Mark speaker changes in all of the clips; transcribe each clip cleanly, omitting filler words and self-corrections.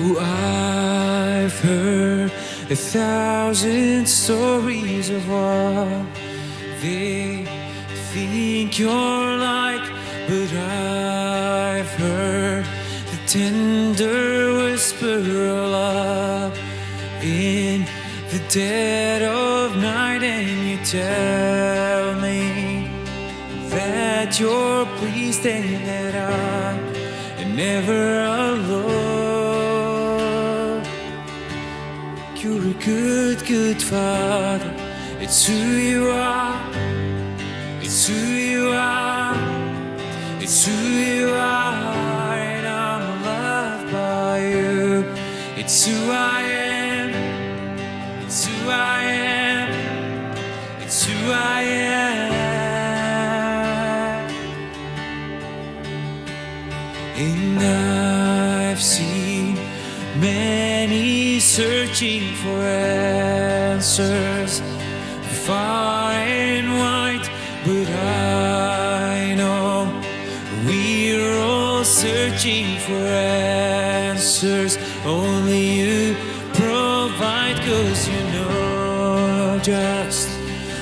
Speaker 1: Oh, I've heard 1,000 stories of what they think you're like, but I've heard the tender whisper of love in the dead of night, and you tell me that you're pleased and that I'm never alone. You're a good, good Father. It's who you are. It's who you are. It's who you are, and I'm loved by you. It's who I am. It's who I am. It's who I am. And I've seen many searching for answers, far and wide, but I know we're all searching for answers. Only you provide, 'cause you know just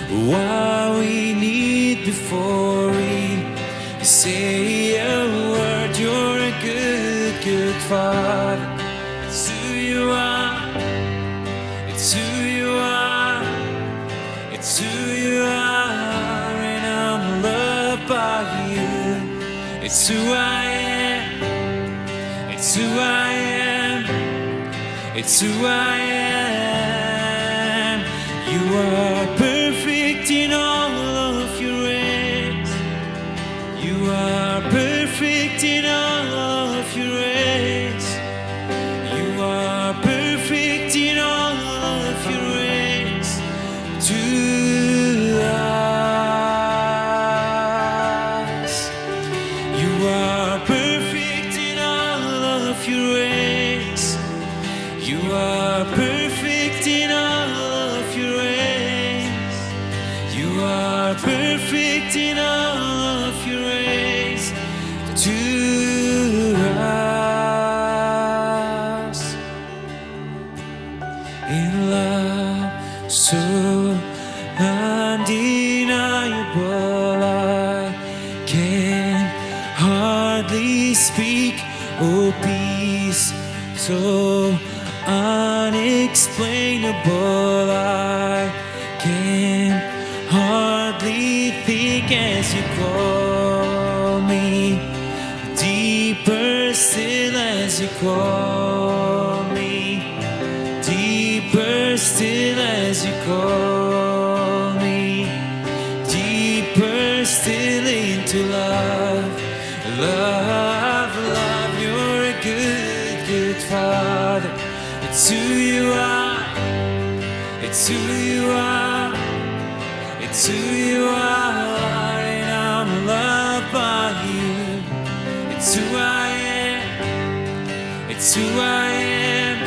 Speaker 1: what we need before we say a word. You're a good, good Father. It's who you are. It's who you are. It's who you are, and I'm loved by you. It's who I am. It's who I am. It's who I am. You are perfect in all of your ways. You are perfect in all of your ways. You are perfect in all of your ways to us. You are perfect in all of your ways. You are perfect in all of your ways. You are perfect in all of your ways to us. In love so undeniable, I can hardly speak. Oh, peace so unexplainable, I can hardly think as you call me. Deeper still as you call me. Deeper still as you call me. Deeper still into love. Love, love, you're a good, good Father. It's who you are. It's who you are. It's who you are, and I'm loved by you. It's who I am. It's who I am.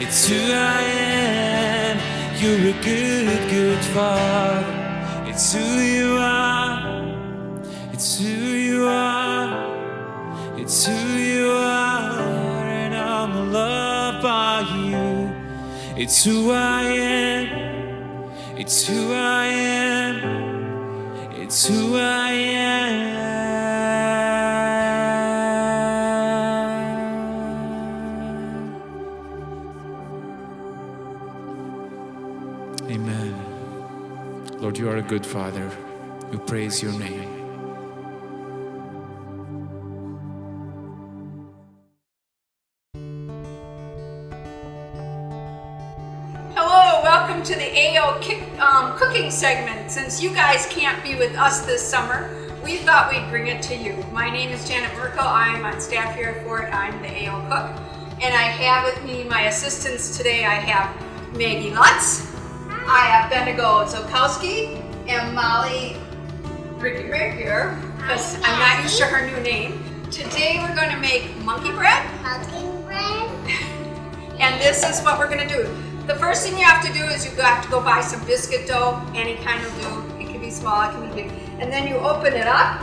Speaker 1: It's who I am. You're a good, good Father. It's who you are. It's who you are. It's who you are, and I'm loved by you. It's who I am. It's who I am. It's who I am. Amen. Lord, you are a good Father. We praise your name.
Speaker 2: Hello, welcome to the AO cooking segment. Since you guys can't be with us this summer, we thought we'd bring it to you. My name is Janet Merkel. I'm on staff here at Fort. I'm the AO cook. And I have with me my assistants today. I have Maggie Lutz, I have Bendigo Zokowski, and Molly Rigger, because I'm not used to her new name. Today we're going to make monkey bread.
Speaker 3: Pumpkin bread.
Speaker 2: And this is what we're going to do. The first thing you have to do is you have to go buy some biscuit dough, any kind of dough. It can be small, it can be big. And then you open it up.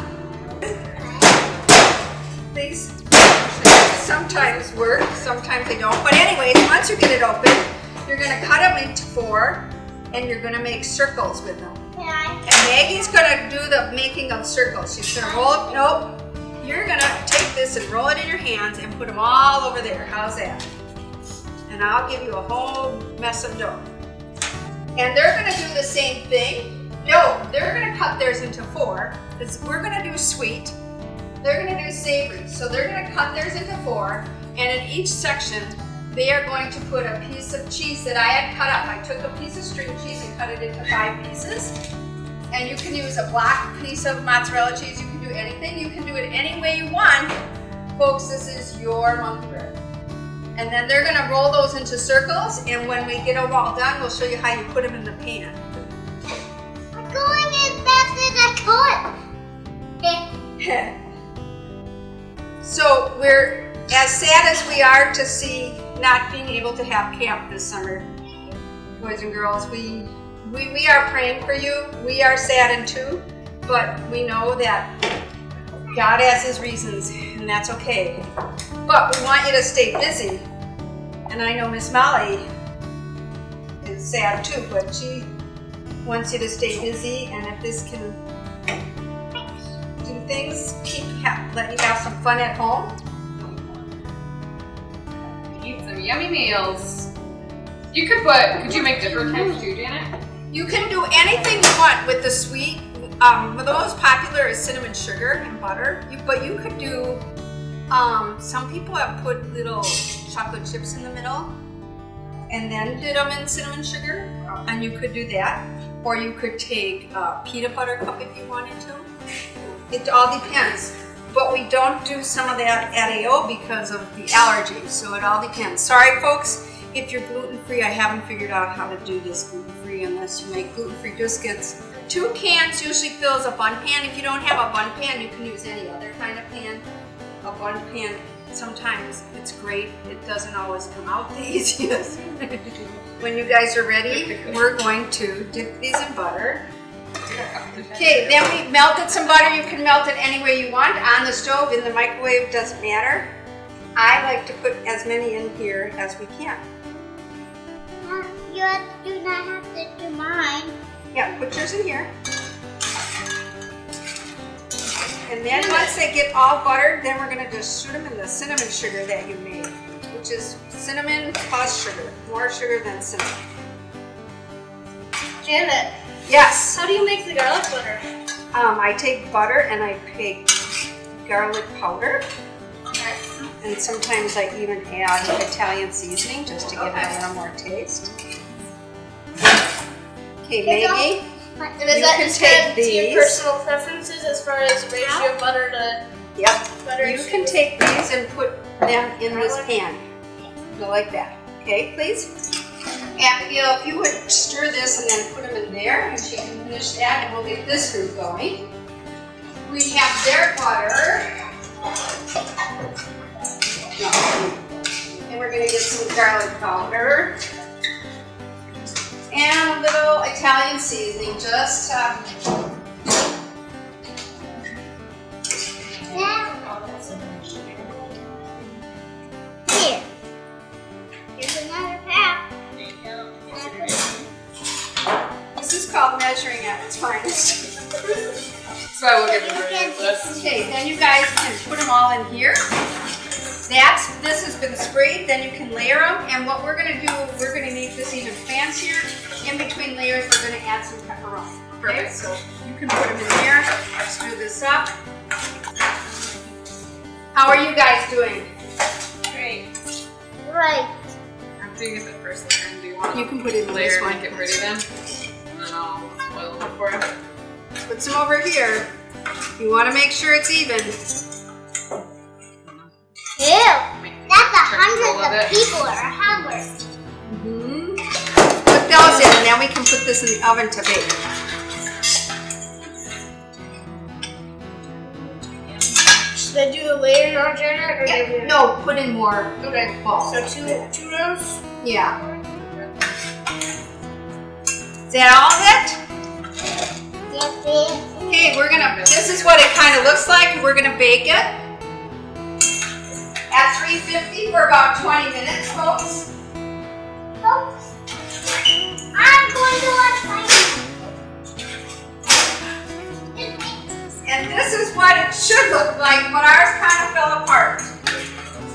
Speaker 2: Please. sometimes work, sometimes they don't. But anyways, once you get it open, you're gonna cut them into 4 and you're gonna make circles with them. And Maggie's gonna do the making of circles. She's gonna roll it, nope. You're gonna take this and roll it in your hands and put them all over there. How's that? And I'll give you a whole mess of dough. And they're gonna do the same thing. No, they're gonna cut theirs into 4, because we're gonna do sweet. They're gonna do savory. So they're gonna cut theirs into 4, and in each section, they are going to put a piece of cheese that I had cut up. I took a piece of string cheese and cut it into 5 pieces. And you can use a black piece of mozzarella cheese. You can do anything. You can do it any way you want. Folks, this is your monkey bread. And then they're gonna roll those into circles, and when we get them all done, we'll show you how you put them in the pan.
Speaker 3: I'm going as fast as I could.
Speaker 2: So we're as sad as we are to see not being able to have camp this summer, boys and girls. We are praying for you. We are saddened too, but we know that God has His reasons, and that's okay. But we want you to stay busy. And I know Miss Molly is sad too, but she wants you to stay busy. And if this can do things, let you have some fun at home.
Speaker 4: Eat some yummy meals. Could you make different types too, Janet?
Speaker 2: You can do anything you want with the sweet. The most popular is cinnamon sugar and butter. But you could do, some people have put little chocolate chips in the middle and then did them in cinnamon sugar, and you could do that. Or you could take a peanut butter cup if you wanted to. It all depends. But we don't do some of that at AO because of the allergies, so it all depends. Sorry folks, if you're gluten-free, I haven't figured out how to do this gluten-free unless you make gluten-free biscuits. 2 cans usually fills a bun pan. If you don't have a bun pan, you can use any other kind of pan. A bun pan, sometimes it's great. It doesn't always come out the easiest. When you guys are ready, we're going to dip these in butter. Okay, then we melted some butter. You can melt it any way you want, on the stove, in the microwave, doesn't matter. I like to put as many in here as we can.
Speaker 3: You do not have to do mine.
Speaker 2: Yeah, put yours in here. And then once they get all buttered, then we're gonna just shoot them in the cinnamon sugar that you made, which is cinnamon plus sugar, more sugar than cinnamon.
Speaker 3: Janet,
Speaker 2: Yes.
Speaker 3: how do you make the garlic butter?
Speaker 2: I take butter and I take garlic powder.
Speaker 3: Okay.
Speaker 2: And sometimes I even add Italian seasoning just to give it a little more taste. Okay, Maggie,
Speaker 3: And
Speaker 2: You
Speaker 3: is that
Speaker 2: can
Speaker 3: just
Speaker 2: take
Speaker 3: to your
Speaker 2: these.
Speaker 3: personal preferences as far as ratio of butter to
Speaker 2: yep,
Speaker 3: butter?
Speaker 2: you can take these and put them in this pan. Go like that. Okay, please? And if you would stir this and then put them in there, and she can finish that, and we'll get this group going. We have their butter. And we're gonna get some garlic powder. And a little Italian seasoning, just
Speaker 3: Here. Here's another pack.
Speaker 2: this is called measuring at its finest.
Speaker 4: So I will give you this.
Speaker 2: Okay, then you guys can put them all in here. This has been sprayed, then you can layer them. And what we're gonna do, we're gonna make this even fancier. In between layers, we're gonna add some pepperoni. Okay, so you can put them in there. Let's do this up. How are you guys doing?
Speaker 4: Great.
Speaker 3: Right.
Speaker 4: After you get the first layer, do you want
Speaker 2: You can put it in
Speaker 4: layer
Speaker 2: this
Speaker 4: and
Speaker 2: one.
Speaker 4: make it pretty then? And then I'll oil it for it.
Speaker 2: Put some over here. You wanna make sure it's even.
Speaker 3: Ew. That's hundreds of people are hungry.
Speaker 2: Put those in, and then we can put this in the oven to bake.
Speaker 3: Should I do the layer now, Janet? Or
Speaker 2: Yeah, no, put in more
Speaker 3: Okay.
Speaker 2: balls.
Speaker 3: So two rows?
Speaker 2: Yeah. Is that all of it? Okay, this is what it kind of looks like. We're gonna bake it. at 350 for about 20 minutes, folks.
Speaker 3: Folks, I'm going to watch my
Speaker 2: And this is what it should look like, but ours kind of fell apart.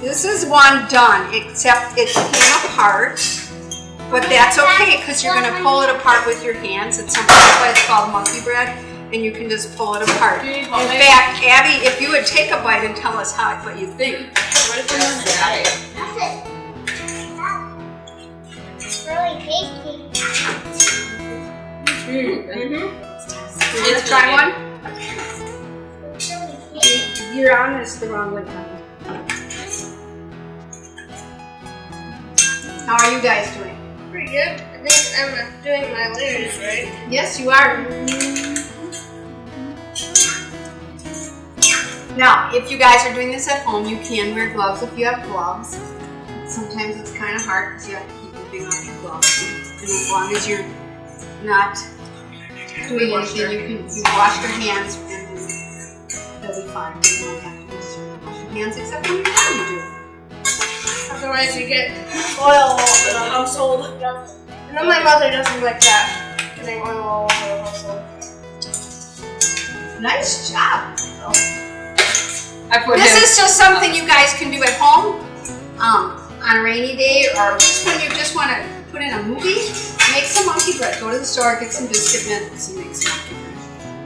Speaker 2: This is one done, except it came apart. But that's okay, because you're going to pull it apart with your hands. That's why it's called monkey bread, and you can just pull it apart. In fact, Abby, if you would take a bite and tell us what you think.
Speaker 3: That's it. It's really tasty.
Speaker 2: You want to try one?
Speaker 3: It's really tasty.
Speaker 2: You're on this the wrong way. How are you guys doing?
Speaker 3: Pretty good. I think I'm doing my layers right.
Speaker 2: Yes, you are. Now, if you guys are doing this at home, you can wear gloves if you have gloves. Sometimes it's kind of hard because you have to keep moving off your gloves. And as long as you're not doing anything, you wash your hands and they'll be fine. You don't have to necessarily wash your hands except when you're done, you do.
Speaker 3: Otherwise you get oil all over the household. And then my mother doesn't like that. Getting oil all over the household.
Speaker 2: Nice job.
Speaker 4: I
Speaker 2: This is just something you guys can do at home on a rainy day, or just when you just want to put in a movie. Make some monkey bread. Go to the store, get some biscuit bits, and make some monkey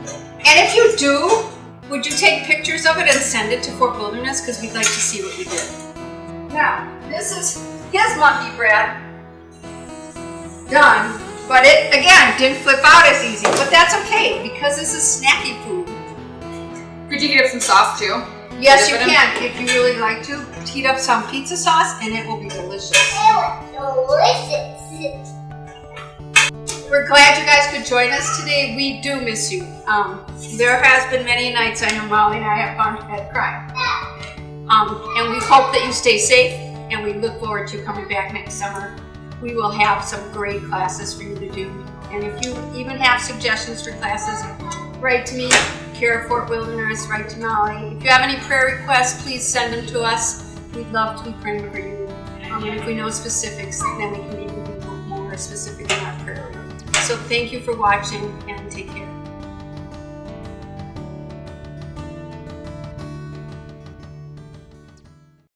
Speaker 2: bread. And if you do, would you take pictures of it and send it to Fort Wilderness? Because we'd like to see what you did. Now, this is his monkey bread done, but it, again, didn't flip out as easy. But that's okay, because this is snacky food.
Speaker 4: Could you get some sauce too?
Speaker 2: Yes, you can. If you really like to, heat up some pizza sauce and it will be delicious.
Speaker 3: Delicious.
Speaker 2: We're glad you guys could join us today. We do miss you. There has been many nights I know Molly and I have gone to bed crying. And we hope that you stay safe, and we look forward to coming back next summer. We will have some great classes for you to do. And if you even have suggestions for classes, write to me, Care of Fort Wilderness, write to Molly. If you have any prayer requests, please send them to us. We'd love to be praying for you. And if we know specifics, then we can even be more specific in our prayer. So thank you for watching, and take care.